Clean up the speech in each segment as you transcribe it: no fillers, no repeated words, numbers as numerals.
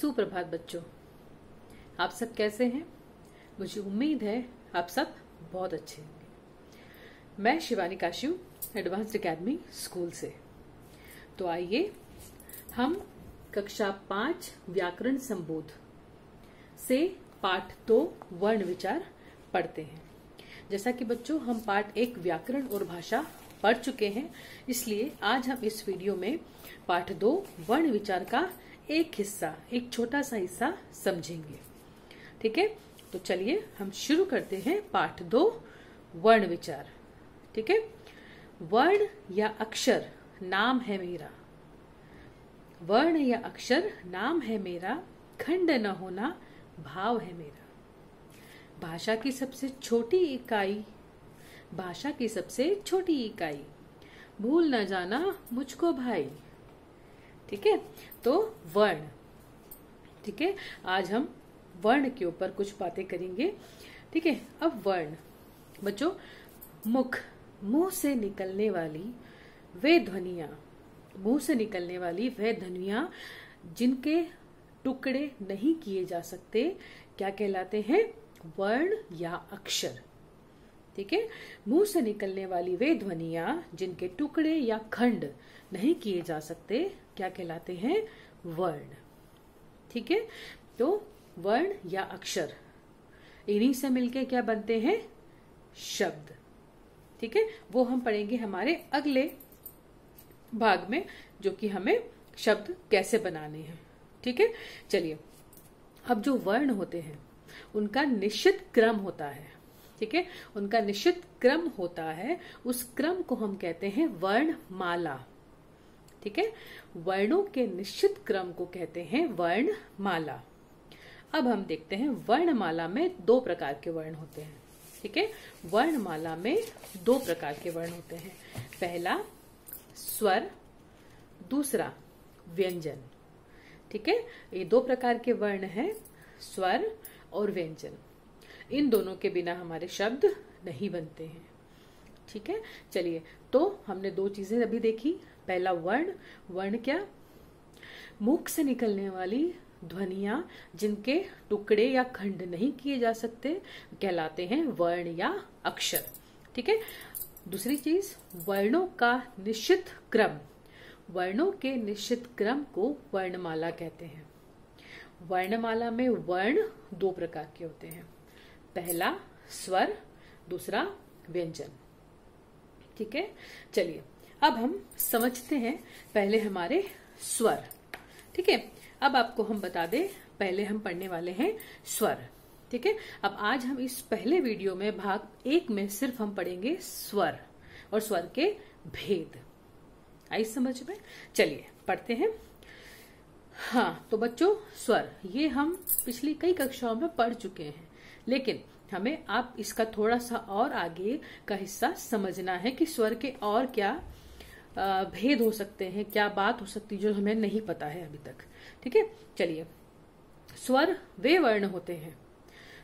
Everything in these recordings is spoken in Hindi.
सुप्रभात बच्चों, आप सब कैसे हैं? मुझे उम्मीद है आप सब बहुत अच्छे होंगे। मैं शिवानी काश्यू एडवांस्ड एकेडमी स्कूल से। तो आइए हम कक्षा 5 व्याकरण संबोध से पाठ 2 वर्ण विचार पढ़ते हैं। जैसा कि बच्चों हम पाठ 1 व्याकरण और भाषा पढ़ चुके हैं, इसलिए आज हम इस वीडियो में पाठ 2 वर्ण विचार का एक हिस्सा, एक छोटा सा हिस्सा समझेंगे। ठीक है, तो चलिए हम शुरू करते हैं पाठ 2 वर्ण विचार। ठीक है, वर्ण या अक्षर नाम है मेरा, वर्ण या अक्षर नाम है मेरा, खंड न होना भाव है मेरा। भाषा की सबसे छोटी इकाई, भाषा की सबसे छोटी इकाई, भूल न जाना मुझको भाई। ठीक है, तो वर्ण। ठीक है, आज हम वर्ण के ऊपर कुछ बातें करेंगे। ठीक है, अब वर्ण बच्चों, मुख, मुंह से निकलने वाली वे ध्वनियां, मुंह से निकलने वाली वे ध्वनियां जिनके टुकड़े नहीं किए जा सकते, क्या कहलाते हैं? वर्ण या अक्षर। ठीक है, मुंह से निकलने वाली वे ध्वनियां जिनके टुकड़े या खंड नहीं किए जा सकते, क्या कहलाते हैं? वर्ण। ठीक है, तो वर्ण या अक्षर, इन्हीं से मिलके क्या बनते हैं? शब्द। ठीक है, वो हम पढ़ेंगे हमारे अगले भाग में, जो कि हमें शब्द कैसे बनाने हैं। ठीक है, चलिए, अब जो वर्ण होते हैं उनका निश्चित क्रम होता है। ठीक है, उनका निश्चित क्रम होता है, उस क्रम को हम कहते हैं वर्णमाला। ठीक है, वर्णों के निश्चित क्रम को कहते हैं वर्णमाला। अब हम देखते हैं वर्णमाला में 2 प्रकार के वर्ण होते हैं। ठीक है, वर्णमाला में 2 प्रकार के वर्ण होते हैं। पहला स्वर, दूसरा व्यंजन। ठीक है, ये 2 प्रकार के वर्ण हैं, स्वर और व्यंजन। इन दोनों के बिना हमारे शब्द नहीं बनते हैं। ठीक है, चलिए, तो हमने 2 चीजें अभी देखी। पहला वर्ण, वर्ण क्या? मुख से निकलने वाली ध्वनियां जिनके टुकड़े या खंड नहीं किए जा सकते, कहलाते हैं वर्ण या अक्षर। ठीक है, दूसरी चीज, वर्णों का निश्चित क्रम, वर्णों के निश्चित क्रम को वर्णमाला कहते हैं। वर्णमाला में वर्ण 2 प्रकार के होते हैं, पहला स्वर, दूसरा व्यंजन। ठीक है, चलिए अब हम समझते हैं पहले हमारे स्वर। ठीक है, अब आपको हम बता दें, पहले हम पढ़ने वाले हैं स्वर। ठीक है, अब आज हम इस पहले वीडियो में भाग 1 में सिर्फ हम पढ़ेंगे स्वर और स्वर के भेद। आई समझ में? चलिए पढ़ते हैं। हाँ, तो बच्चों, स्वर ये हम पिछली कई कक्षाओं में पढ़ चुके हैं, लेकिन हमें आप इसका थोड़ा सा और आगे का हिस्सा समझना है कि स्वर के और क्या भेद हो सकते हैं, क्या बात हो सकती है जो हमें नहीं पता है अभी तक। ठीक है, चलिए, स्वर वे वर्ण होते हैं,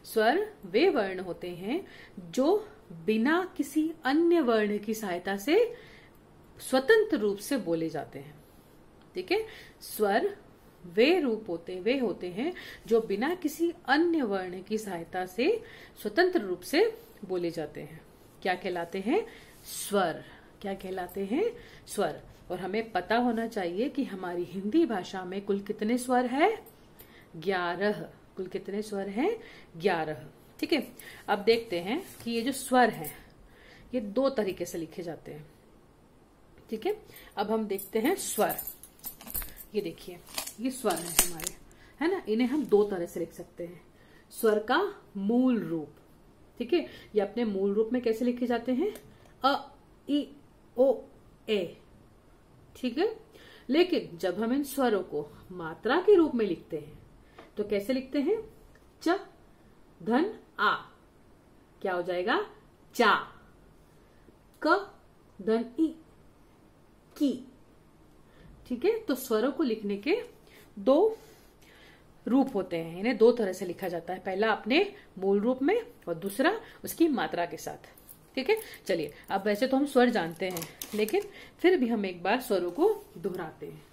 स्वर वे वर्ण होते हैं जो बिना किसी अन्य वर्ण की सहायता से स्वतंत्र रूप से बोले जाते हैं। ठीक है, स्वर वे होते हैं जो बिना किसी अन्य वर्ण की सहायता से स्वतंत्र रूप से बोले जाते हैं। क्या कहलाते हैं? स्वर। क्या कहलाते हैं? स्वर। और हमें पता होना चाहिए कि हमारी हिंदी भाषा में कुल कितने स्वर है? 11। कुल कितने स्वर हैं? 11। ठीक है, अब देखते हैं कि ये जो स्वर हैं ये 2 तरीके से लिखे जाते हैं। ठीक है, अब हम देखते हैं स्वर। ये देखिए, ये स्वर है हमारे, है ना? इन्हें हम 2 तरह से लिख सकते हैं। स्वर का मूल रूप, ठीक है, ये अपने मूल रूप में कैसे लिखे जाते हैं? अ, इ, ओ, ए। ठीक है, लेकिन जब हम इन स्वरों को मात्रा के रूप में लिखते हैं तो कैसे लिखते हैं? च, धन, आ। क्या हो जाएगा? चा। क, धन, ई, की। ठीक है, तो स्वरों को लिखने के 2 रूप होते हैं, इन्हें 2 तरह से लिखा जाता है। पहला अपने मूल रूप में और दूसरा उसकी मात्रा के साथ। ठीक है, चलिए, अब वैसे तो हम स्वर जानते हैं, लेकिन फिर भी हम एक बार स्वरों को दोहराते हैं।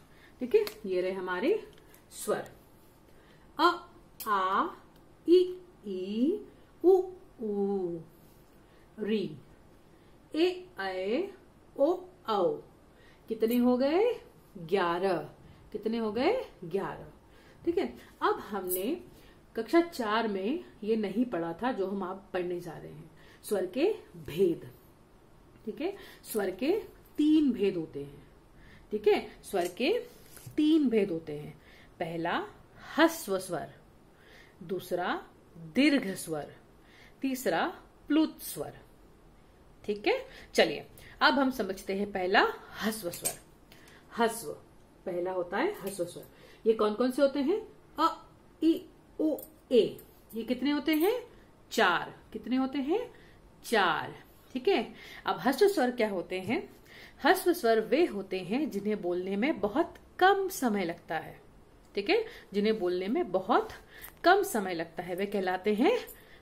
ठीक है, ये रहे हमारे स्वर। अ आ ई उ ऊ, री, ए ऐ ओ औ। कितने हो गए? 11। कितने हो गए? 11। ठीक है। अब हमने कक्षा 4 में ये नहीं पढ़ा था जो हम आप पढ़ने जा रहे हैं, स्वर के भेद। ठीक है। स्वर के 3 भेद होते हैं। ठीक है। स्वर के 3 भेद होते हैं। पहला ह्रस्व स्वर, दूसरा दीर्घ स्वर, तीसरा प्लुत स्वर। ठीक है। चलिए अब हम समझते हैं पहला ह्रस्व स्वर। ह्रस्व पहला होता है ह्रस्व स्वर। ये कौन कौन से होते हैं? अ ई ओ ए। ये कितने होते हैं? 4। कितने होते हैं? 4। ठीक है। अब ह्रस्व स्वर क्या होते हैं? ह्रस्व स्वर वे होते हैं जिन्हें बोलने में बहुत कम समय लगता है। ठीक है। जिन्हें बोलने में बहुत कम समय लगता है वे कहलाते हैं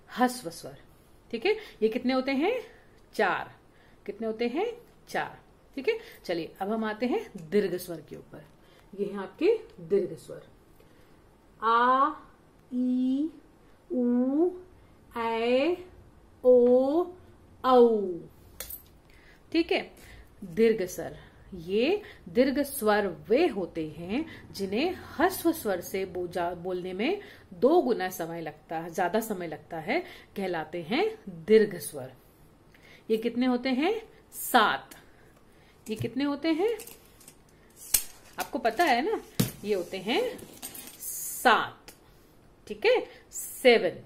ह्रस्व स्वर। ठीक है। ये कितने होते हैं? 4। कितने होते हैं? 4। ठीक है। चलिए अब हम आते हैं दीर्घ स्वर के ऊपर। ये हैं आपके दीर्घ स्वर। आ ई उ ऐ ओ औ। ठीक है। दीर्घ स्वर, ये दीर्घ स्वर वे होते हैं जिन्हें ह्रस्व स्वर से बोलने में 2 गुना समय लगता है, ज्यादा समय लगता है, कहलाते हैं दीर्घ स्वर। ये कितने होते हैं? 7। ये कितने होते हैं? आपको पता है ना, ये होते हैं 7। ठीक है। 7।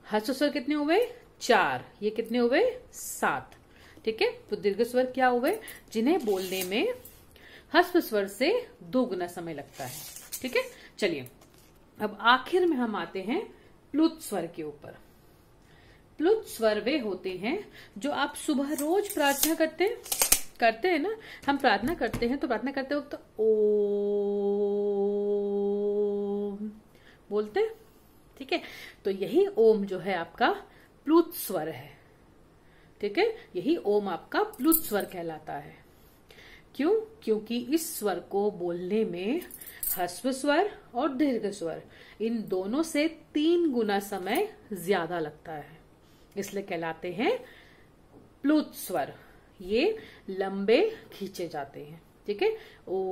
ह्रस्व स्वर कितने हुए? 4। ये कितने हुए? 7। ठीक है। तो दीर्घ स्वर क्या हुए? जिन्हें बोलने में ह्रस्व स्वर से 2 गुना समय लगता है। ठीक है। चलिए अब आखिर में हम आते हैं प्लुत स्वर के ऊपर। प्लुत स्वर वे होते हैं जो आप सुबह रोज प्रार्थना करते हैं ना। हम प्रार्थना करते हैं तो प्रार्थना करते वक्त ओम बोलते हैं। ठीक है। तो यही ओम जो है आपका प्लुत स्वर है। ठीक है। यही ओम आपका प्लुत स्वर कहलाता है। क्यों? क्योंकि इस स्वर को बोलने में ह्रस्व स्वर और दीर्घ स्वर इन दोनों से 3 गुना समय ज्यादा लगता है, इसलिए कहलाते हैं प्लुत स्वर। ये लंबे खींचे जाते हैं। ठीक है। ओम।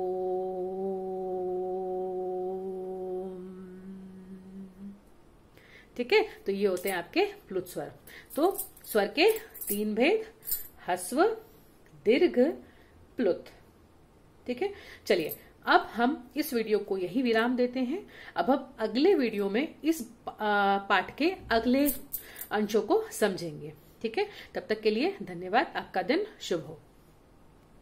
ठीक है। तो ये होते हैं आपके प्लुत स्वर। तो स्वर के 3 भेद, ह्रस्व, दीर्घ, प्लुत। ठीक है। चलिए अब हम इस वीडियो को यही विराम देते हैं। अब हम अगले वीडियो में इस पाठ के अगले अंशों को समझेंगे। ठीक है। तब तक के लिए धन्यवाद। आपका दिन शुभ हो।